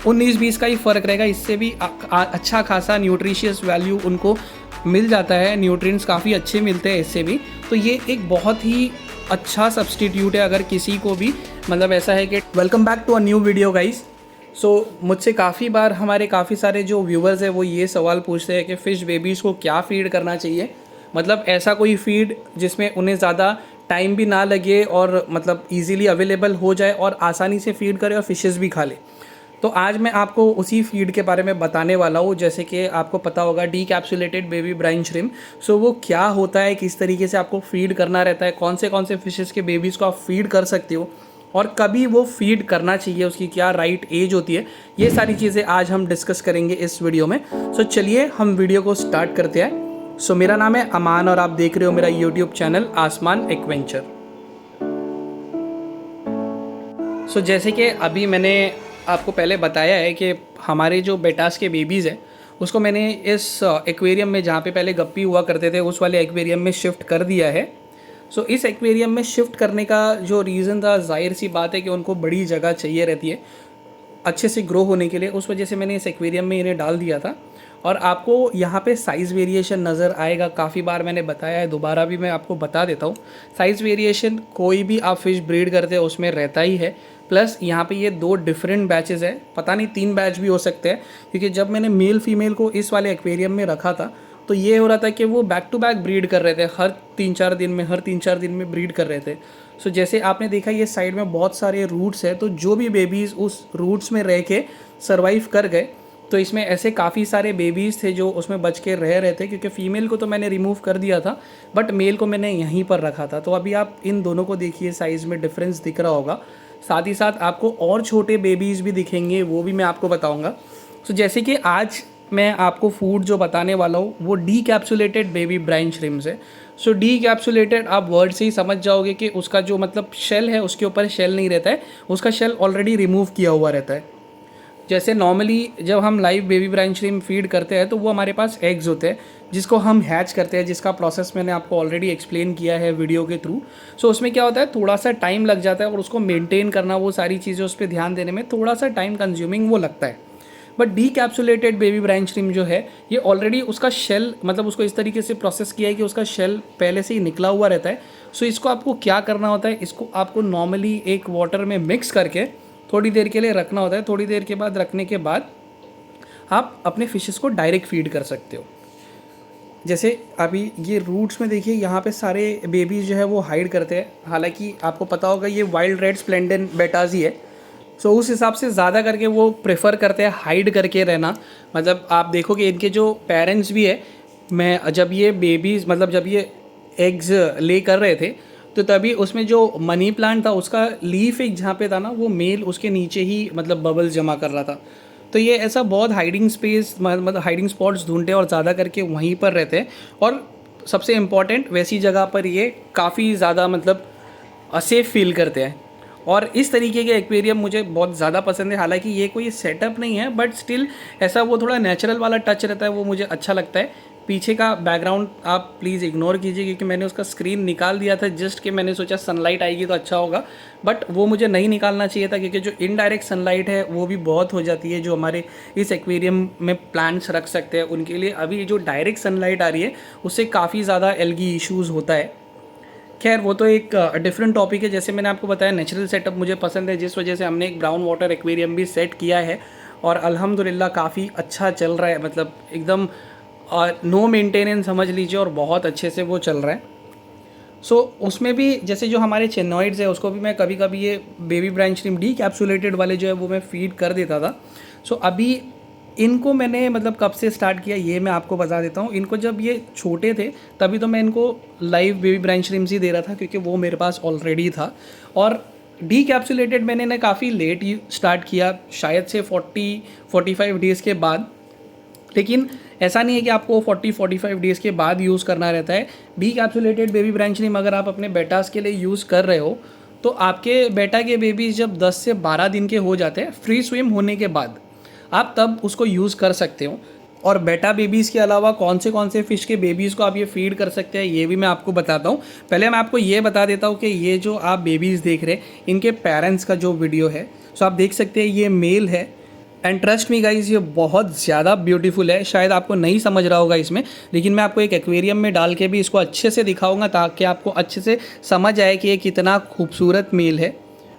19-20 का ही फ़र्क रहेगा। इससे भी अच्छा खासा न्यूट्रिशियस वैल्यू उनको मिल जाता है, न्यूट्रिएंट्स काफ़ी अच्छे मिलते हैं इससे भी। तो ये एक बहुत ही अच्छा सब्सटीट्यूट है अगर किसी को भी मतलब ऐसा है कि welcome back to a new video guys. मुझसे काफ़ी बार हमारे काफ़ी सारे जो व्यूवर्स हैं वो ये सवाल पूछते हैं कि फ़िश बेबीज़ को क्या फ़ीड करना चाहिए, मतलब ऐसा कोई फ़ीड जिसमें उन्हें ज़्यादा टाइम भी ना लगे और मतलब इजीली अवेलेबल हो जाए और आसानी से फ़ीड करे और फ़िशेज़ भी खा ले। तो आज मैं आपको उसी फ़ीड के बारे में बताने वाला हूँ। जैसे कि आपको पता होगा डीकैप्सुलेटेड बेबी ब्राइन श्रिम्प। वो क्या होता है, किस तरीके से आपको फ़ीड करना रहता है, कौन से फ़िशेज़ के बेबीज़ को आप फ़ीड कर सकते हो और कभी वो फ़ीड करना चाहिए, उसकी क्या राइट एज होती है, ये सारी चीज़ें आज हम डिस्कस करेंगे इस वीडियो में। चलिए हम वीडियो को स्टार्ट करते हैं। मेरा नाम है अमान और आप देख रहे हो मेरा यूट्यूब चैनल आसमान एक्वेंचर। जैसे कि अभी मैंने आपको पहले बताया है कि हमारे जो बेटास के बेबीज़ हैं उसको मैंने इस एक्वेरियम में, जहाँ पे पहले गप्पी हुआ करते थे, उस वाले एक्वेरियम में शिफ्ट कर दिया है। इस एक्वेरियम में शिफ्ट करने का जो रीज़न था, जाहिर सी बात है कि उनको बड़ी जगह चाहिए रहती है अच्छे से ग्रो होने के लिए। उस वजह से मैंने इस एक्वेरियम में इन्हें डाल दिया था। और आपको यहाँ पे साइज़ वेरिएशन नज़र आएगा। काफ़ी बार मैंने बताया है, दोबारा भी मैं आपको बता देता हूँ। साइज़ वेरिएशन कोई भी आप फिश ब्रीड करते हो उसमें रहता ही है। प्लस यहाँ पे ये 2 डिफरेंट बैचेज़ है, पता नहीं 3 बैच भी हो सकते हैं, क्योंकि जब मैंने मेल फीमेल को इस वाले एक्वेरियम में रखा था तो ये हो रहा था कि वो बैक टू बैक ब्रीड कर रहे थे, हर 3-4 दिन में ब्रीड कर रहे थे। जैसे आपने देखा ये साइड में बहुत सारे रूट्स है, तो जो भी बेबीज़ उस रूट्स में रह के सर्वाइव कर गए, तो इसमें ऐसे काफ़ी सारे बेबीज़ थे जो उसमें बच के रह रहे थे, क्योंकि फ़ीमेल को तो मैंने रिमूव कर दिया था बट मेल को मैंने यहीं पर रखा था। तो अभी आप इन दोनों को देखिए, साइज़ में डिफरेंस दिख रहा होगा। साथ ही साथ आपको और छोटे बेबीज़ भी दिखेंगे, वो भी मैं आपको बताऊँगा। जैसे कि आज मैं आपको फूड जो बताने वाला हूँ वो डीकैप्सुलेटेड बेबी ब्राइन श्रिम्प्स है। डीकैप्सुलेटेड आप वर्ड से ही समझ जाओगे कि उसका जो मतलब शेल है, उसके ऊपर शेल नहीं रहता है, उसका शेल ऑलरेडी रिमूव किया हुआ रहता है। जैसे नॉर्मली जब हम live baby brine shrimp feed करते हैं तो वो हमारे पास एग्स होते हैं जिसको हम हैच करते हैं, जिसका प्रोसेस मैंने आपको ऑलरेडी एक्सप्लेन किया है वीडियो के थ्रू। उसमें क्या होता है, थोड़ा सा टाइम लग जाता है और उसको मेंटेन करना, वो सारी चीज़ें उस पर ध्यान देने में थोड़ा सा टाइम कंज्यूमिंग वो लगता है। बट डीकैप्सुलेटेड बेबी ब्राइन श्रिम्प जो है, ये ऑलरेडी उसका शेल, मतलब उसको इस तरीके से प्रोसेस किया है कि उसका शेल पहले से ही निकला हुआ रहता है। इसको आपको क्या करना होता है, इसको आपको नॉर्मली एक वाटर में मिक्स करके थोड़ी देर के लिए रखना होता है। थोड़ी देर के बाद रखने के बाद आप अपने फिशेस को डायरेक्ट फीड कर सकते हो। जैसे अभी ये रूट्स में देखिए, यहाँ पे सारे बेबीज़ जो है वो हाइड करते हैं। हालांकि आपको पता होगा ये वाइल्ड रेड स्प्लेंडेन बेटाज ही है। उस हिसाब से ज़्यादा करके वो प्रेफर करते हैं हाइड करके रहना। मतलब आप देखोगे इनके जो पेरेंट्स भी है, मैं जब ये बेबीज़ मतलब जब ये एग्स ले कर रहे थे तो तभी उसमें जो मनी प्लांट था उसका लीफ एक जहाँ पे था ना, वो मेल उसके नीचे ही मतलब बबल्स जमा कर रहा था। तो ये ऐसा बहुत हाइडिंग स्पेस मतलब हाइडिंग स्पॉट्स ढूंढते हैं और ज़्यादा करके वहीं पर रहते हैं। और सबसे इम्पॉर्टेंट, वैसी जगह पर ये काफ़ी ज़्यादा मतलब सेफ़ फील करते हैं। और इस तरीके के एक्वेरियम मुझे बहुत ज़्यादा पसंद है। हालांकि ये कोई सेटअप नहीं है बट स्टिल ऐसा वो थोड़ा नेचुरल वाला टच रहता है, वो मुझे अच्छा लगता है। पीछे का बैकग्राउंड आप प्लीज़ इग्नोर कीजिए, क्योंकि मैंने उसका स्क्रीन निकाल दिया था जस्ट कि मैंने सोचा सनलाइट आएगी तो अच्छा होगा, बट वो मुझे नहीं निकालना चाहिए था, क्योंकि जो इनडायरेक्ट सनलाइट है वो भी बहुत हो जाती है। जो हमारे इस एक्वेरियम में प्लांट्स रख सकते हैं उनके लिए अभी जो डायरेक्ट सनलाइट आ रही है उससे काफ़ी ज़्यादा एल्गी इश्यूज़ होता है। खैर वो तो एक डिफरेंट टॉपिक है। जैसे मैंने आपको बताया, नेचुरल सेटअप मुझे पसंद है, जिस वजह से हमने एक ब्राउन वाटर एक्वेरियम भी सेट किया है और अल्हम्दुलिल्लाह काफ़ी अच्छा चल रहा है। मतलब एकदम नो मेंटेनेंस समझ लीजिए, और बहुत अच्छे से वो चल रहा है। उसमें भी जैसे जो हमारे चेनॉइड्स है उसको भी मैं कभी कभी ये बेबी ब्राइन श्रिम्प डीकैप्सुलेटेड वाले जो है वो मैं फीड कर देता था। अभी इनको मैंने मतलब कब से स्टार्ट किया ये मैं आपको बता देता हूँ। इनको जब ये छोटे थे तभी तो मैं इनको लाइव बेबी ब्राइन श्रिम्प्स ही दे रहा था, क्योंकि वो मेरे पास ऑलरेडी था। और डीकैप्सुलेटेड मैंने ना काफ़ी लेट स्टार्ट किया, शायद से 40-45 डेज़ के बाद। लेकिन ऐसा नहीं है कि आपको 40-45 डेज़ के बाद यूज़ करना रहता है। डीकैप्सुलेटेड बेबी ब्राइन श्रिम्प अगर आप अपने बेटास के लिए यूज़ कर रहे हो तो आपके बेटा के बेबीज जब 10 से 12 दिन के हो जाते हैं फ्री स्विम होने के बाद, आप तब उसको यूज़ कर सकते हो। और बेटा बेबीज़ के अलावा कौन से फ़िश के बेबीज़ को आप ये फीड कर सकते हैं ये भी मैं आपको बताता हूँ। पहले मैं आपको ये बता देता हूँ कि ये जो आप बेबीज़ देख रहे हैं इनके पेरेंट्स का जो वीडियो है, आप देख सकते हैं ये मेल है एंड ट्रस्ट मी गाइज, ये बहुत ज़्यादा ब्यूटीफुल है। शायद आपको नहीं समझ रहा होगा इसमें, लेकिन मैं आपको एक एक्वेरियम में डाल के भी इसको अच्छे से दिखाऊंगा ताकि आपको अच्छे से समझ आए कि ये कितना खूबसूरत मेल है।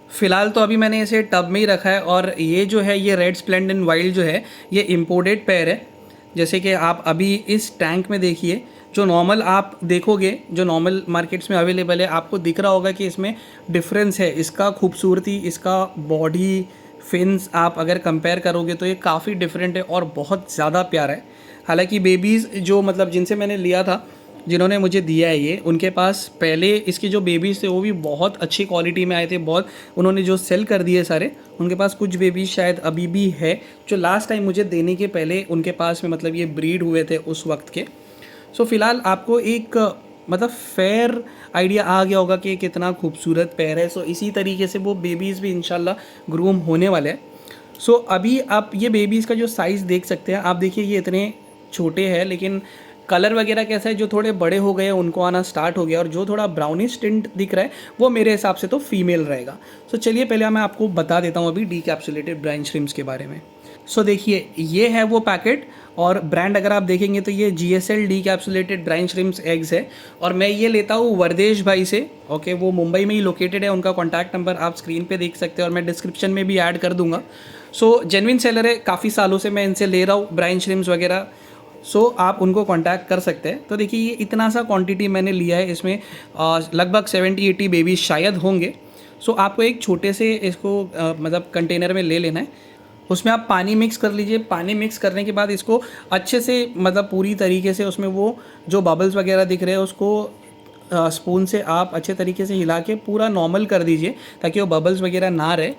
फ़िलहाल तो अभी मैंने इसे टब में ही रखा है, और ये जो है ये रेड स्प्लेंडेंट वाइल्ड जो है ये इम्पोर्टेड पेयर है। जैसे कि आप अभी इस टैंक में देखिए, जो नॉर्मल आप देखोगे, जो नॉर्मल मार्केट्स में अवेलेबल है, आपको दिख रहा होगा कि इसमें डिफरेंस है। इसका खूबसूरती, इसका बॉडी, फिन्स आप अगर कंपेयर करोगे तो ये काफ़ी डिफरेंट है और बहुत ज़्यादा प्यारा है। हालांकि बेबीज़ जो मतलब जिनसे मैंने लिया था, जिन्होंने मुझे दिया है ये, उनके पास पहले इसके जो बेबीज़ थे वो भी बहुत अच्छी क्वालिटी में आए थे। बहुत उन्होंने जो सेल कर दिए सारे, उनके पास कुछ बेबीज़ शायद अभी भी है जो लास्ट टाइम मुझे देने के पहले उनके पास में मतलब ये ब्रीड हुए थे उस वक्त के। सो फिलहाल आपको एक मतलब फेयर आइडिया आ गया होगा कि कितना खूबसूरत पैर है। सो इसी तरीके से वो बेबीज़ भी इंशाल्लाह ग्रूम होने वाले हैं। सो अभी आप ये बेबीज़ का जो साइज़ देख सकते हैं, आप देखिए ये इतने छोटे हैं, लेकिन कलर वगैरह कैसा है, जो थोड़े बड़े हो गए हैं उनको आना स्टार्ट हो गया, और जो थोड़ा ब्राउनिश टिंट दिख रहा है वो मेरे हिसाब से तो फीमेल रहेगा। सो चलिए पहले मैं आपको बता देता हूँ अभी डीकैप्सुलेटेड ब्राइन श्रिम्प्स के बारे में। सो देखिए ये है वो पैकेट, और ब्रांड अगर आप देखेंगे तो ये GSL डीकैप्सुलेटेड ब्राइन श्रिम्प्स एग्स है, और मैं ये लेता हूँ वर्देश भाई से। ओके, वो मुंबई में ही लोकेटेड है। उनका कॉन्टैक्ट नंबर आप स्क्रीन पे देख सकते हैं और मैं डिस्क्रिप्शन में भी ऐड कर दूंगा। सो जेन्युइन सेलर है, काफ़ी सालों से मैं इनसे ले रहा हूँ ब्राइन श्रिम्प्स वगैरह। सो आप उनको कांटेक्ट कर सकते हैं। तो देखिए ये इतना सा क्वांटिटी मैंने लिया है, इसमें लगभग 70-80 बेबी शायद होंगे। सो आपको एक छोटे से इसको मतलब कंटेनर में ले लेना है, उसमें आप पानी मिक्स कर लीजिए। पानी मिक्स करने के बाद इसको अच्छे से मतलब पूरी तरीके से उसमें वो जो बबल्स वगैरह दिख रहे हैं उसको स्पून से आप अच्छे तरीके से हिला के पूरा नॉर्मल कर दीजिए ताकि वो बबल्स वगैरह ना रहे।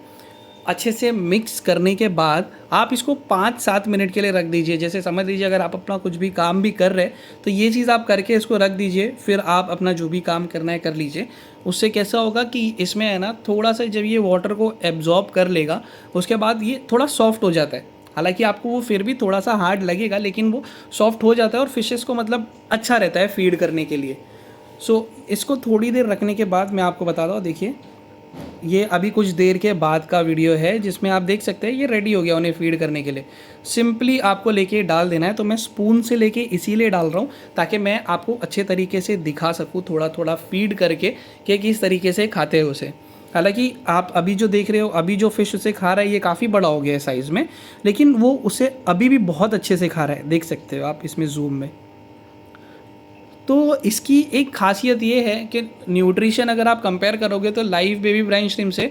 अच्छे से मिक्स करने के बाद आप इसको 5-7 मिनट के लिए रख दीजिए। जैसे समझ लीजिए अगर आप अपना कुछ भी काम भी कर रहे हैं तो ये चीज़ आप करके इसको रख दीजिए, फिर आप अपना जो भी काम करना है कर लीजिए। उससे कैसा होगा कि इसमें है ना थोड़ा सा जब ये वाटर को एब्जॉर्ब कर लेगा उसके बाद ये थोड़ा सॉफ्ट हो जाता है। हालांकि आपको वो फिर भी थोड़ा सा हार्ड लगेगा, लेकिन वो सॉफ्ट हो जाता है और फिशेस को मतलब अच्छा रहता है फीड करने के लिए। सो इसको थोड़ी देर रखने के बाद मैं आपको बताता हूँ। देखिए ये अभी कुछ देर के बाद का वीडियो है जिसमें आप देख सकते हैं ये रेडी हो गया उन्हें फीड करने के लिए। सिंपली आपको लेके डाल देना है। तो मैं स्पून से लेके इसीलिए डाल रहा हूँ ताकि मैं आपको अच्छे तरीके से दिखा सकूँ थोड़ा थोड़ा फीड करके कि किस तरीके से खाते हैं उसे। हालांकि आप अभी जो देख रहे हो, अभी जो फ़िश उसे खा रहा है ये काफ़ी बड़ा हो गया है साइज़ में, लेकिन वो उसे अभी भी बहुत अच्छे से खा रहा है। देख सकते हो आप इसमें जूम में। तो इसकी एक खासियत ये है कि न्यूट्रिशन अगर आप कंपेयर करोगे तो लाइव बेबी ब्राइन श्रिम्प से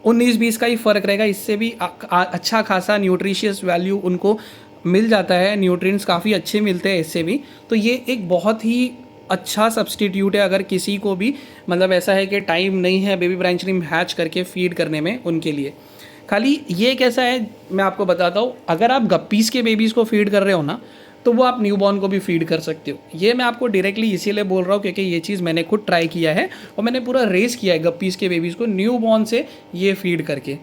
19-20 का ही फ़र्क रहेगा। इससे भी अच्छा खासा न्यूट्रिशियस वैल्यू उनको मिल जाता है, न्यूट्रिएंट्स काफ़ी अच्छे मिलते हैं इससे भी। तो ये एक बहुत ही अच्छा सब्सटीट्यूट है अगर किसी को भी मतलब ऐसा है कि टाइम नहीं है बेबी ब्राइन श्रिम्प हैच करके फीड करने में उनके लिए। खाली ये कैसा है मैं आपको बताता हूँ, अगर आप गप्पीज़ के बेबीज़ को फीड कर रहे हो ना तो वो आप न्यूबॉर्न को भी फीड कर सकते हो। ये मैं आपको डायरेक्टली इसीलिए बोल रहा हूँ क्योंकि ये चीज़ मैंने खुद ट्राई किया है और मैंने पूरा रेस किया है गप्पीज़ के बेबीज़ को न्यूबॉर्न से ये फीड करके।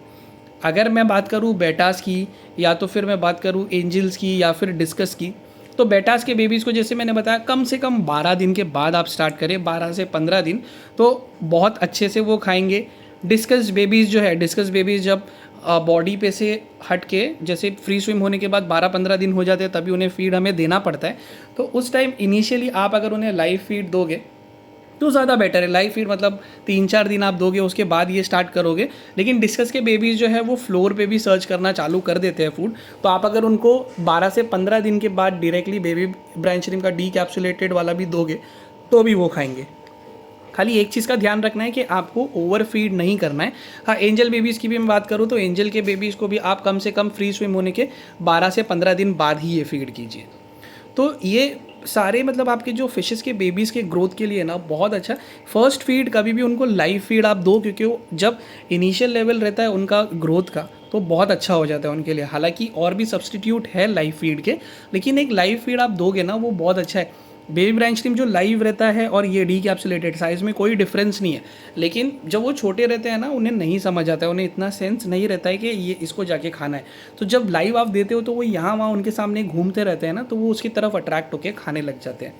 अगर मैं बात करूँ बेटास की या तो फिर मैं बात करूँ एंजल्स की या फिर डिस्कस की, तो बेटास के बेबीज़ को जैसे मैंने बताया कम से कम 12 दिन के बाद आप स्टार्ट करें, 12 से 15 दिन, तो बहुत अच्छे से वो खाएंगे। डिस्कस बेबीज़ जो है, डिस्कस बेबीज़ जब बॉडी पे से हट के जैसे फ्री स्विम होने के बाद 12-15 दिन हो जाते हैं तभी उन्हें फीड हमें देना पड़ता है। तो उस टाइम इनिशियली आप अगर उन्हें लाइव फीड दोगे तो ज़्यादा बेटर है। लाइव फीड मतलब 3-4 दिन आप दोगे उसके बाद ये स्टार्ट करोगे। लेकिन डिस्कस के बेबीज़ जो है वो फ्लोर पे भी सर्च करना चालू कर देते हैं फूड, तो आप अगर उनको 12 से 15 दिन के बाद डायरेक्टली बेबी ब्राइन श्रिम्प का डीकैप्सुलेटेड वाला भी दोगे तो भी वो खाएंगे। खाली एक चीज़ का ध्यान रखना है कि आपको ओवर फीड नहीं करना है। हाँ, एंजल बेबीज़ की भी मैं बात करूँ तो एंजल के बेबीज़ को भी आप कम से कम फ्री स्विम होने के 12 से 15 दिन बाद ही ये फीड कीजिए। तो ये सारे मतलब आपके जो फिशेस के बेबीज़ के ग्रोथ के लिए ना बहुत अच्छा। फर्स्ट फीड कभी भी उनको लाइव फीड आप दो क्योंकि वो जब इनिशियल लेवल रहता है उनका ग्रोथ का तो बहुत अच्छा हो जाता है उनके लिए। हालांकि और भी सब्सटीट्यूट है लाइव फीड के, लेकिन एक लाइव फीड आप दोगे ना वो बहुत अच्छा है। बेबी ब्राइन श्रिम्प जो लाइव रहता है और ये डीकैप्सुलेटेड साइज़ में कोई डिफरेंस नहीं है, लेकिन जब वो छोटे रहते हैं ना उन्हें नहीं समझ आता है, उन्हें इतना सेंस नहीं रहता है कि ये इसको जाके खाना है। तो जब लाइव आप देते हो तो वो यहाँ वहाँ उनके सामने घूमते रहते हैं ना, तो वो उसकी तरफ अट्रैक्ट होकर खाने लग जाते हैं।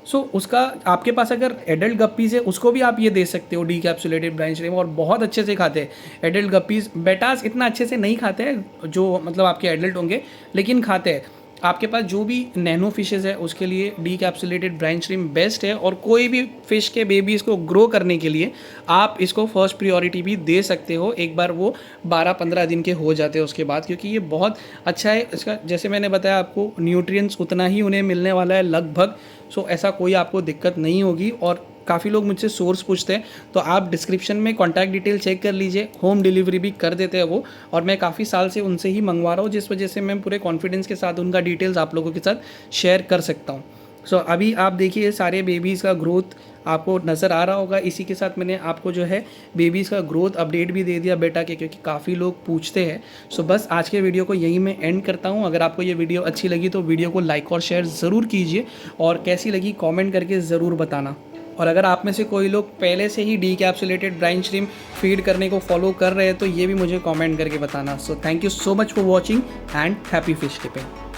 सो उसका आपके पास अगर एडल्ट गप्पीज़ है उसको भी आप ये दे सकते हो डीकैप्सुलेटेड ब्राइन श्रिम्प, और बहुत अच्छे से खाते हैं एडल्ट गप्पीज़। बेटास इतना अच्छे से नहीं खाते हैं जो मतलब आपके एडल्ट होंगे, लेकिन खाते हैं। आपके पास जो भी नैनो फिशेज़ है उसके लिए डीकैप्सुलेटेड ब्राइन श्रिम्प बेस्ट है, और कोई भी फ़िश के बेबीज़ को ग्रो करने के लिए आप इसको फर्स्ट प्रियोरिटी भी दे सकते हो एक बार वो 12-15 दिन के हो जाते हैं उसके बाद, क्योंकि ये बहुत अच्छा है। इसका जैसे मैंने बताया आपको न्यूट्रिएंट्स उतना ही उन्हें मिलने वाला है लगभग। सो ऐसा कोई आपको दिक्कत नहीं होगी। और काफ़ी लोग मुझसे सोर्स पूछते हैं, तो आप डिस्क्रिप्शन में कॉन्टैक्ट डिटेल चेक कर लीजिए, होम डिलीवरी भी कर देते हैं वो, और मैं काफ़ी साल से उनसे ही मंगवा रहा हूँ, जिस वजह से मैं पूरे कॉन्फिडेंस के साथ उनका डिटेल्स आप लोगों के साथ शेयर कर सकता हूँ। सो अभी आप देखिए सारे बेबीज़ का ग्रोथ आपको नज़र आ रहा होगा। इसी के साथ मैंने आपको जो है बेबीज़ का ग्रोथ अपडेट भी दे दिया बेटा के, क्योंकि काफ़ी लोग पूछते हैं। सो बस आज के वीडियो को यहीं मैं एंड करता हूँ। अगर आपको ये वीडियो अच्छी लगी तो वीडियो को लाइक और शेयर ज़रूर कीजिए, और कैसी लगी कमेंट करके ज़रूर बताना। और अगर आप में से कोई लोग पहले से ही डीकैप्सुलेटेड ब्राइन श्रिम्प फीड करने को फॉलो कर रहे हैं तो ये भी मुझे कमेंट करके बताना। So thank you so much for watching and happy fish tipping.